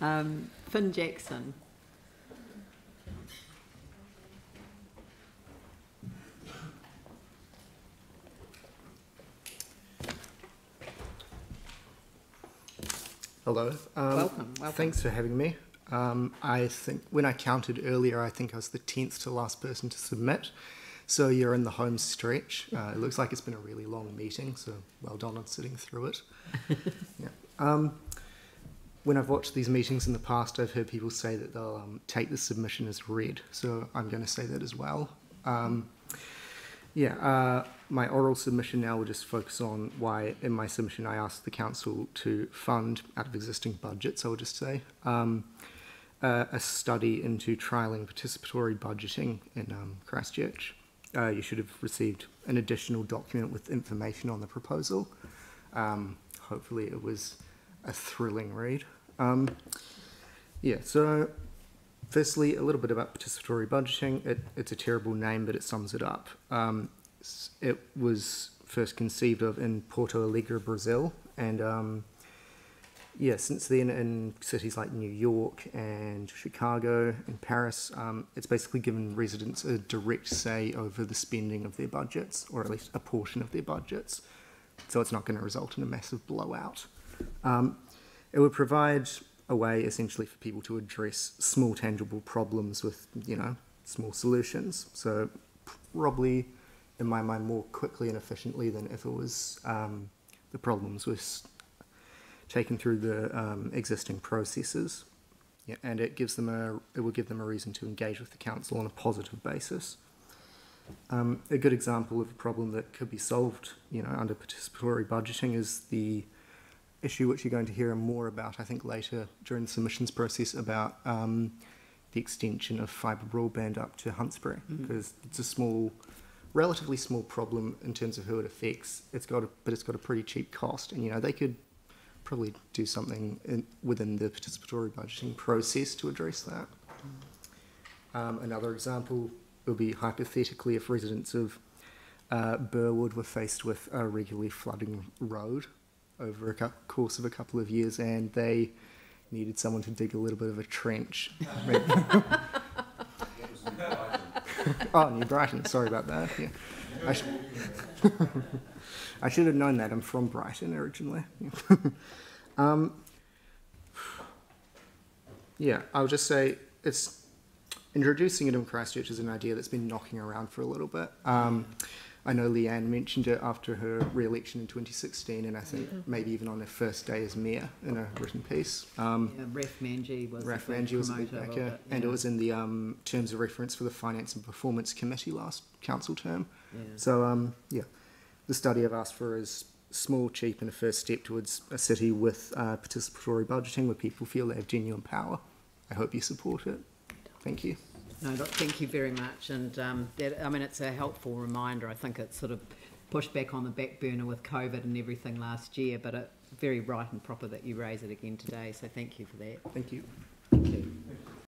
Finn Jackson. Hello. Welcome. Thanks for having me. I think when I counted earlier, I think I was the 10th to last person to submit. So you're in the home stretch. It looks like it's been a really long meeting, so well done on sitting through it. Yeah. When I've watched these meetings in the past, I've heard people say that they'll take the submission as read, so I'm going to say that as well. My oral submission now will just focus on why, in my submission, I asked the council to fund out of existing budgets, I will just say, a study into trialling participatory budgeting in Christchurch. You should have received an additional document with information on the proposal. Hopefully it was a thrilling read. So firstly, a little bit about participatory budgeting. It's a terrible name, but it sums it up. It was first conceived of in Porto Alegre, Brazil, and since then in cities like New York and Chicago and Paris, it's basically given residents a direct say over the spending of their budgets, or at least a portion of their budgets. So it's not going to result in a massive blowout. It would provide a way essentially for people to address small tangible problems with, small solutions. So probably, in my mind, more quickly and efficiently than if it was the problems was taken through the existing processes. Yeah, and it will give them a reason to engage with the council on a positive basis. A good example of a problem that could be solved, under participatory budgeting is the issue which you're going to hear more about, I think, later during the submissions process about the extension of fibre broadband up to Huntsbury, because it's a relatively small problem in terms of who it affects. But it's got a pretty cheap cost, and they could probably do something within the participatory budgeting process to address that. Another example would be hypothetically if residents of Burwood were faced with a regularly flooding road over a course of a couple of years, and they needed someone to dig a little bit of a trench. Oh, New Brighton. Sorry about that. Yeah, I should have known that. I'm from Brighton originally. I'll just say introducing it in Christchurch is an idea that's been knocking around for a little bit. I know Leanne mentioned it after her re-election in 2016, and I think maybe even on her first day as mayor in a written piece. Raf Manji was a big backer, and it was in the terms of reference for the Finance and Performance Committee last council term. Yeah. So, the study I've asked for is small, cheap, and a first step towards a city with participatory budgeting where people feel they have genuine power. I hope you support it. Thank you. No, look, thank you very much, and it's a helpful reminder. I think it's sort of pushed back on the back burner with COVID and everything last year, but it's very right and proper that you raise it again today, so thank you for that. Thank you. Thank you.